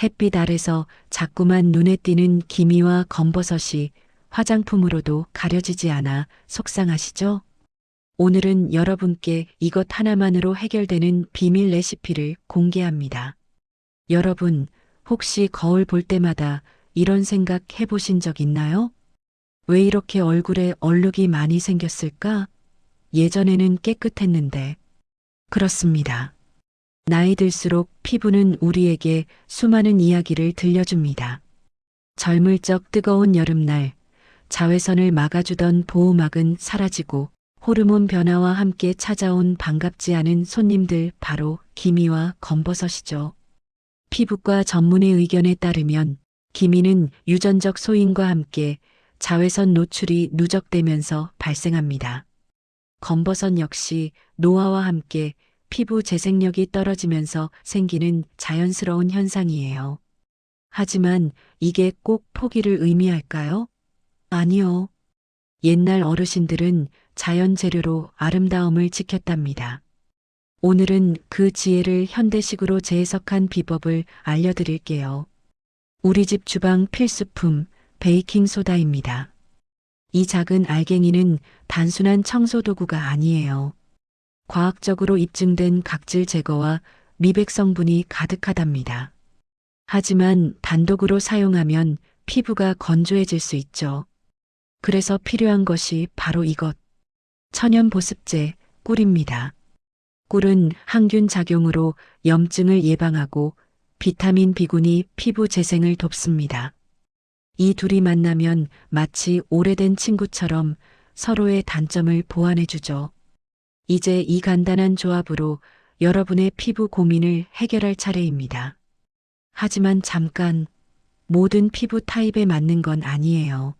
햇빛 아래서 자꾸만 눈에 띄는 기미와 검버섯이 화장품으로도 가려지지 않아 속상하시죠? 오늘은 여러분께 이것 하나만으로 해결되는 비밀 레시피를 공개합니다. 여러분, 혹시 거울 볼 때마다 이런 생각 해보신 적 있나요? 왜 이렇게 얼굴에 얼룩이 많이 생겼을까? 예전에는 깨끗했는데. 그렇습니다. 나이 들수록 피부는 우리에게 수많은 이야기를 들려줍니다. 젊을 적 뜨거운 여름날, 자외선을 막아주던 보호막은 사라지고 호르몬 변화와 함께 찾아온 반갑지 않은 손님들 바로 기미와 검버섯이죠. 피부과 전문의 의견에 따르면 기미는 유전적 소인과 함께 자외선 노출이 누적되면서 발생합니다. 검버섯 역시 노화와 함께 피부 재생력이 떨어지면서 생기는 자연스러운 현상이에요. 하지만 이게 꼭 포기를 의미할까요? 아니요. 옛날 어르신들은 자연 재료로 아름다움을 지켰답니다. 오늘은 그 지혜를 현대식으로 재해석한 비법을 알려드릴게요. 우리 집 주방 필수품, 베이킹소다입니다. 이 작은 알갱이는 단순한 청소 도구가 아니에요. 과학적으로 입증된 각질 제거와 미백 성분이 가득하답니다. 하지만 단독으로 사용하면 피부가 건조해질 수 있죠. 그래서 필요한 것이 바로 이것. 천연 보습제, 꿀입니다. 꿀은 항균 작용으로 염증을 예방하고 비타민 B군이 피부 재생을 돕습니다. 이 둘이 만나면 마치 오래된 친구처럼 서로의 단점을 보완해주죠. 이제 이 간단한 조합으로 여러분의 피부 고민을 해결할 차례입니다. 하지만 잠깐, 모든 피부 타입에 맞는 건 아니에요.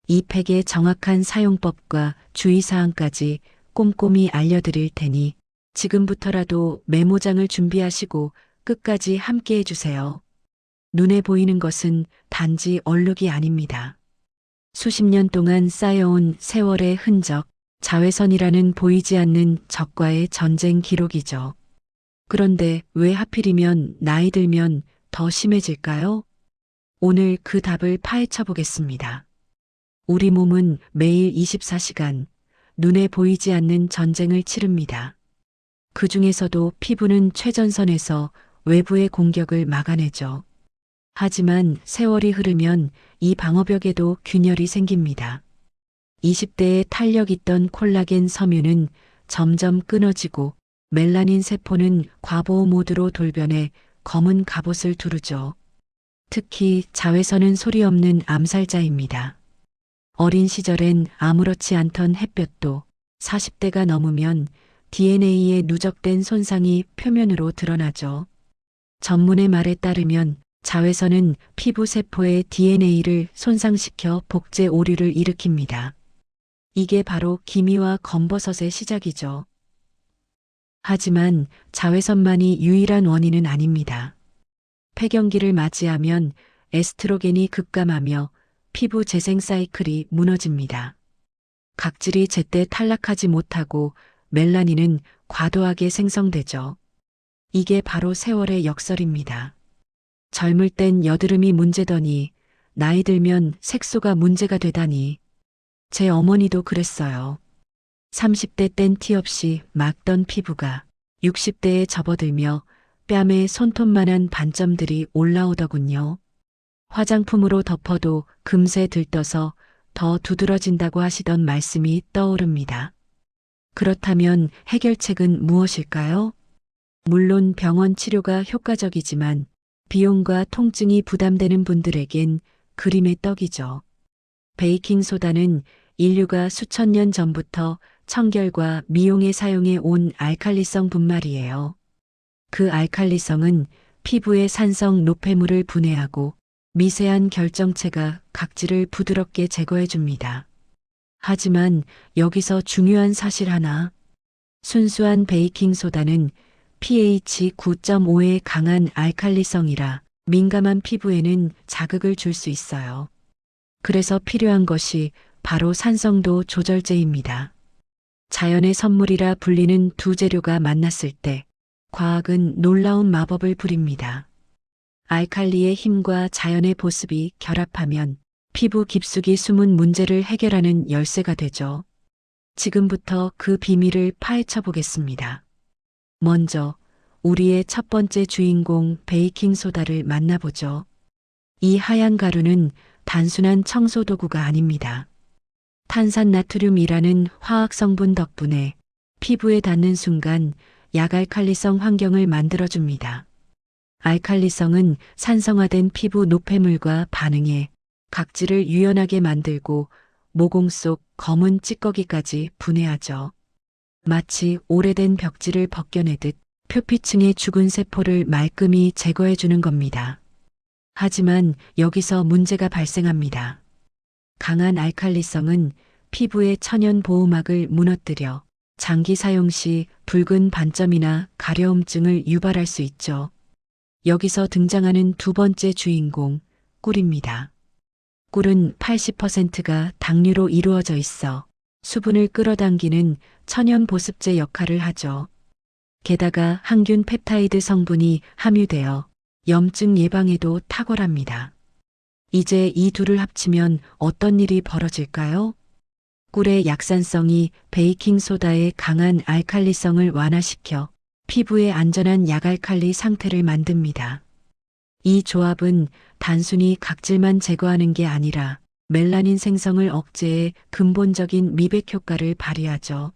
이 팩의 정확한 사용법과 주의사항까지 꼼꼼히 알려드릴 테니 지금부터라도 메모장을 준비하시고 끝까지 함께 해주세요. 눈에 보이는 것은 단지 얼룩이 아닙니다. 수십 년 동안 쌓여온 세월의 흔적, 자외선이라는 보이지 않는 적과의 전쟁 기록이죠. 그런데 왜 하필이면 나이 들면 더 심해질까요? 오늘 그 답을 파헤쳐 보겠습니다. 우리 몸은 매일 24시간 눈에 보이지 않는 전쟁을 치릅니다. 그 중에서도 피부는 최전선에서 외부의 공격을 막아내죠. 하지만 세월이 흐르면 이 방어벽에도 균열이 생깁니다. 20대에 탄력 있던 콜라겐 섬유는 점점 끊어지고 멜라닌 세포는 과보호 모드로 돌변해 검은 갑옷을 두르죠. 특히 자외선은 소리 없는 암살자입니다. 어린 시절엔 아무렇지 않던 햇볕도 40대가 넘으면 DNA에 누적된 손상이 표면으로 드러나죠. 전문의 말에 따르면 자외선은 피부 세포의 DNA를 손상시켜 복제 오류를 일으킵니다. 이게 바로 기미와 검버섯의 시작이죠. 하지만 자외선만이 유일한 원인은 아닙니다. 폐경기를 맞이하면 에스트로겐이 급감하며 피부 재생 사이클이 무너집니다. 각질이 제때 탈락하지 못하고 멜라닌은 과도하게 생성되죠. 이게 바로 세월의 역설입니다. 젊을 땐 여드름이 문제더니 나이 들면 색소가 문제가 되다니. 제 어머니도 그랬어요. 30대 땐 티 없이 막던 피부가 60대에 접어들며 뺨에 손톱만한 반점들이 올라오더군요. 화장품으로 덮어도 금세 들떠서 더 두드러진다고 하시던 말씀이 떠오릅니다. 그렇다면 해결책은 무엇일까요? 물론 병원 치료가 효과적이지만 비용과 통증이 부담되는 분들에겐 그림의 떡이죠. 베이킹소다는 인류가 수천 년 전부터 청결과 미용에 사용해 온 알칼리성 분말이에요. 그 알칼리성은 피부의 산성 노폐물을 분해하고 미세한 결정체가 각질을 부드럽게 제거해 줍니다. 하지만 여기서 중요한 사실 하나. 순수한 베이킹소다는 pH 9.5의 강한 알칼리성이라 민감한 피부에는 자극을 줄 수 있어요. 그래서 필요한 것이 바로 산성도 조절제입니다. 자연의 선물이라 불리는 두 재료가 만났을 때 과학은 놀라운 마법을 부립니다. 알칼리의 힘과 자연의 보습이 결합하면 피부 깊숙이 숨은 문제를 해결하는 열쇠가 되죠. 지금부터 그 비밀을 파헤쳐 보겠습니다. 먼저 우리의 첫 번째 주인공 베이킹소다를 만나보죠. 이 하얀 가루는 단순한 청소 도구가 아닙니다. 탄산나트륨이라는 화학 성분 덕분에 피부에 닿는 순간 약알칼리성 환경을 만들어줍니다. 알칼리성은 산성화된 피부 노폐물과 반응해 각질을 유연하게 만들고 모공 속 검은 찌꺼기까지 분해하죠. 마치 오래된 벽지를 벗겨내듯 표피층의 죽은 세포를 말끔히 제거해주는 겁니다. 하지만 여기서 문제가 발생합니다. 강한 알칼리성은 피부의 천연 보호막을 무너뜨려 장기 사용 시 붉은 반점이나 가려움증을 유발할 수 있죠. 여기서 등장하는 두 번째 주인공, 꿀입니다. 꿀은 80%가 당류로 이루어져 있어 수분을 끌어당기는 천연 보습제 역할을 하죠. 게다가 항균 펩타이드 성분이 함유되어 염증 예방에도 탁월합니다. 이제 이 둘을 합치면 어떤 일이 벌어질까요? 꿀의 약산성이 베이킹소다의 강한 알칼리성을 완화시켜 피부의 안전한 약알칼리 상태를 만듭니다. 이 조합은 단순히 각질만 제거하는 게 아니라 멜라닌 생성을 억제해 근본적인 미백 효과를 발휘하죠.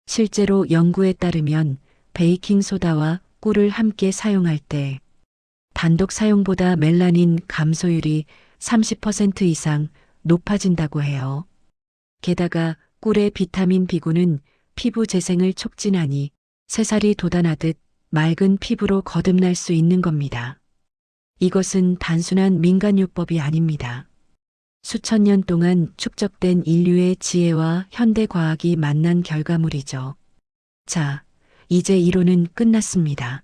실제로 연구에 따르면 베이킹소다와 꿀을 함께 사용할 때 단독 사용보다 멜라닌 감소율이 30% 이상 높아진다고 해요. 게다가 꿀의 비타민 B군은 피부 재생을 촉진하니 새살이 돋아나듯 맑은 피부로 거듭날 수 있는 겁니다. 이것은 단순한 민간요법이 아닙니다. 수천 년 동안 축적된 인류의 지혜와 현대 과학이 만난 결과물이죠. 자, 이제 이론은 끝났습니다.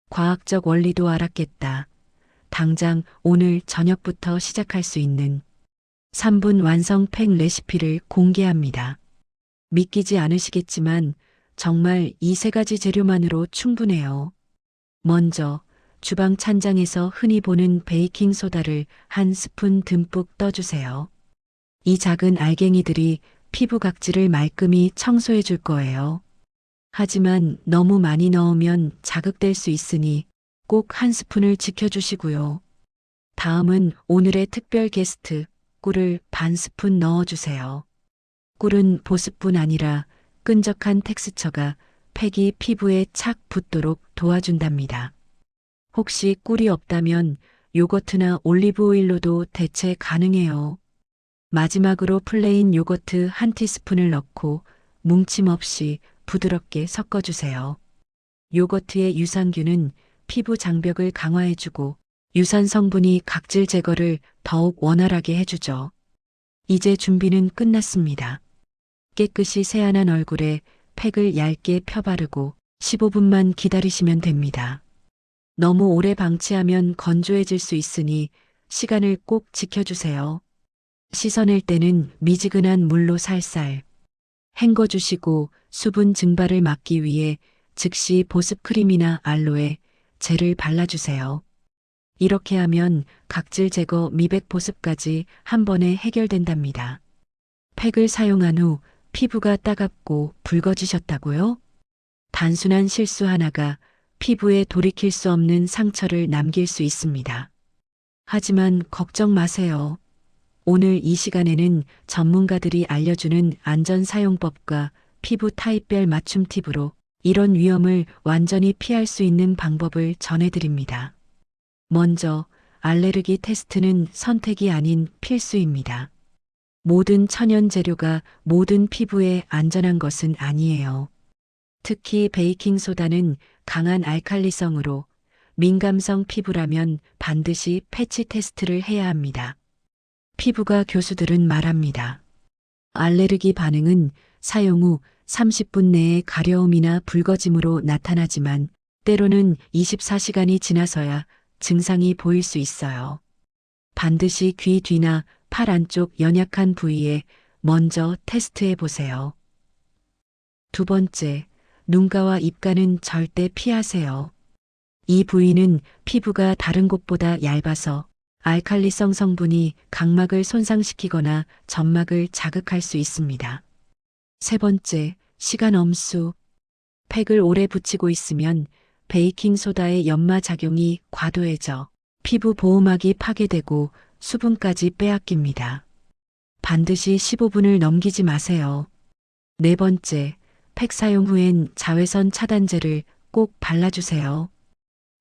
과학적 원리도 알았겠다. 당장 오늘 저녁부터 시작할 수 있는 3분 완성 팩 레시피를 공개합니다. 믿기지 않으시겠지만 정말 이 세 가지 재료만으로 충분해요. 먼저 주방 찬장에서 흔히 보는 베이킹소다를 한 스푼 듬뿍 떠주세요. 이 작은 알갱이들이 피부 각질을 말끔히 청소해 줄 거예요. 하지만 너무 많이 넣으면 자극될 수 있으니 꼭 한 스푼을 지켜주시고요. 다음은 오늘의 특별 게스트, 꿀을 반 스푼 넣어주세요. 꿀은 보습뿐 아니라 끈적한 텍스처가 팩이 피부에 착 붙도록 도와준답니다. 혹시 꿀이 없다면 요거트나 올리브 오일로도 대체 가능해요. 마지막으로 플레인 요거트 한 티스푼을 넣고 뭉침 없이 부드럽게 섞어주세요. 요거트의 유산균은 피부 장벽을 강화해주고 유산 성분이 각질 제거를 더욱 원활하게 해주죠. 이제 준비는 끝났습니다. 깨끗이 세안한 얼굴에 팩을 얇게 펴바르고 15분만 기다리시면 됩니다. 너무 오래 방치하면 건조해질 수 있으니 시간을 꼭 지켜주세요. 씻어낼 때는 미지근한 물로 살살 헹궈주시고 수분 증발을 막기 위해 즉시 보습 크림이나 알로에 젤을 발라주세요. 이렇게 하면 각질 제거 미백 보습까지 한 번에 해결된답니다. 팩을 사용한 후 피부가 따갑고 붉어지셨다고요? 단순한 실수 하나가 피부에 돌이킬 수 없는 상처를 남길 수 있습니다. 하지만 걱정 마세요. 오늘 이 시간에는 전문가들이 알려주는 안전 사용법과 피부 타입별 맞춤 팁으로 이런 위험을 완전히 피할 수 있는 방법을 전해드립니다. 먼저 알레르기 테스트는 선택이 아닌 필수입니다. 모든 천연 재료가 모든 피부에 안전한 것은 아니에요. 특히 베이킹소다는 강한 알칼리성으로 민감성 피부라면 반드시 패치 테스트를 해야 합니다. 피부과 교수들은 말합니다. 알레르기 반응은 사용 후 30분 내에 가려움이나 붉어짐으로 나타나지만 때로는 24시간이 지나서야 증상이 보일 수 있어요. 반드시 귀 뒤나 팔 안쪽 연약한 부위에 먼저 테스트해 보세요. 두 번째, 눈가와 입가는 절대 피하세요. 이 부위는 피부가 다른 곳보다 얇아서 알칼리성 성분이 각막을 손상시키거나 점막을 자극할 수 있습니다. 세 번째, 시간 엄수. 팩을 오래 붙이고 있으면 베이킹소다의 연마작용이 과도해져 피부 보호막이 파괴되고 수분까지 빼앗깁니다. 반드시 15분을 넘기지 마세요. 네 번째, 팩 사용 후엔 자외선 차단제를 꼭 발라주세요.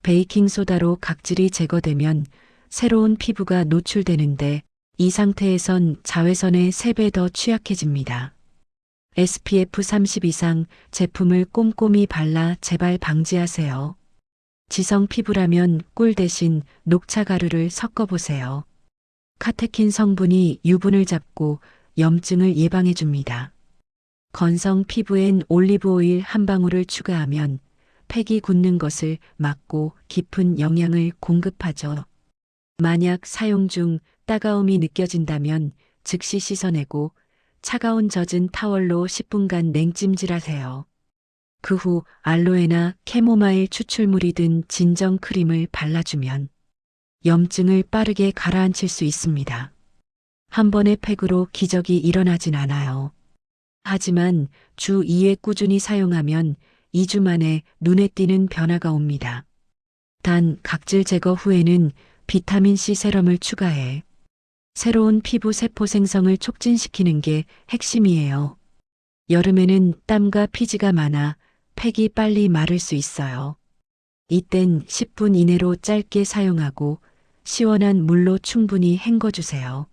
베이킹소다로 각질이 제거되면 새로운 피부가 노출되는데 이 상태에선 자외선에 3배 더 취약해집니다. SPF 30 이상 제품을 꼼꼼히 발라 재발 방지하세요. 지성 피부라면 꿀 대신 녹차 가루를 섞어보세요. 카테킨 성분이 유분을 잡고 염증을 예방해줍니다. 건성 피부엔 올리브 오일 한 방울을 추가하면 팩이 굳는 것을 막고 깊은 영양을 공급하죠. 만약 사용 중 따가움이 느껴진다면 즉시 씻어내고 차가운 젖은 타월로 10분간 냉찜질하세요. 그 후 알로에나 캐모마일 추출물이 든 진정 크림을 발라주면 염증을 빠르게 가라앉힐 수 있습니다. 한 번의 팩으로 기적이 일어나진 않아요. 하지만 주 2회 꾸준히 사용하면 2주 만에 눈에 띄는 변화가 옵니다. 단 각질 제거 후에는 비타민C 세럼을 추가해 새로운 피부 세포 생성을 촉진시키는 게 핵심이에요. 여름에는 땀과 피지가 많아 팩이 빨리 마를 수 있어요. 이땐 10분 이내로 짧게 사용하고 시원한 물로 충분히 헹궈주세요.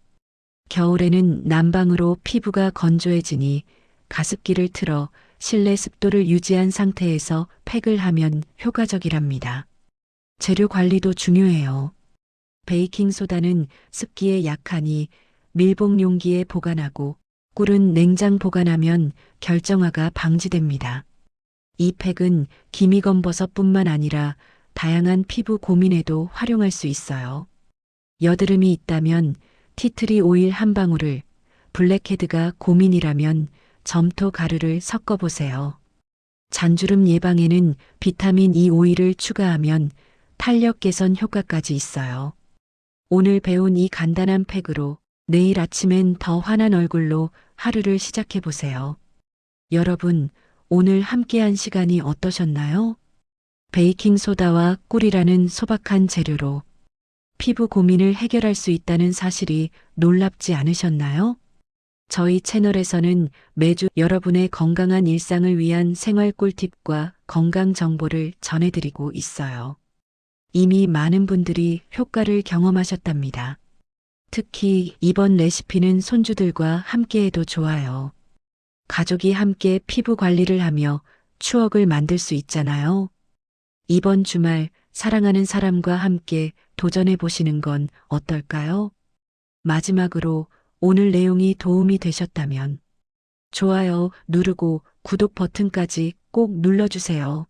겨울에는 난방으로 피부가 건조해지니 가습기를 틀어 실내 습도를 유지한 상태에서 팩을 하면 효과적이랍니다. 재료 관리도 중요해요. 베이킹소다는 습기에 약하니 밀봉 용기에 보관하고 꿀은 냉장 보관하면 결정화가 방지됩니다. 이 팩은 기미검버섯뿐만 아니라 다양한 피부 고민에도 활용할 수 있어요. 여드름이 있다면 티트리 오일 한 방울을, 블랙헤드가 고민이라면 점토 가루를 섞어보세요. 잔주름 예방에는 비타민 E 오일을 추가하면 탄력 개선 효과까지 있어요. 오늘 배운 이 간단한 팩으로 내일 아침엔 더 환한 얼굴로 하루를 시작해보세요. 여러분, 오늘 함께한 시간이 어떠셨나요? 베이킹소다와 꿀이라는 소박한 재료로 피부 고민을 해결할 수 있다는 사실이 놀랍지 않으셨나요? 저희 채널에서는 매주 여러분의 건강한 일상을 위한 생활 꿀팁과 건강 정보를 전해드리고 있어요. 이미 많은 분들이 효과를 경험하셨답니다. 특히 이번 레시피는 손주들과 함께해도 좋아요. 가족이 함께 피부 관리를 하며 추억을 만들 수 있잖아요. 이번 주말 사랑하는 사람과 함께 도전해 보시는 건 어떨까요? 마지막으로 오늘 내용이 도움이 되셨다면 좋아요 누르고 구독 버튼까지 꼭 눌러주세요.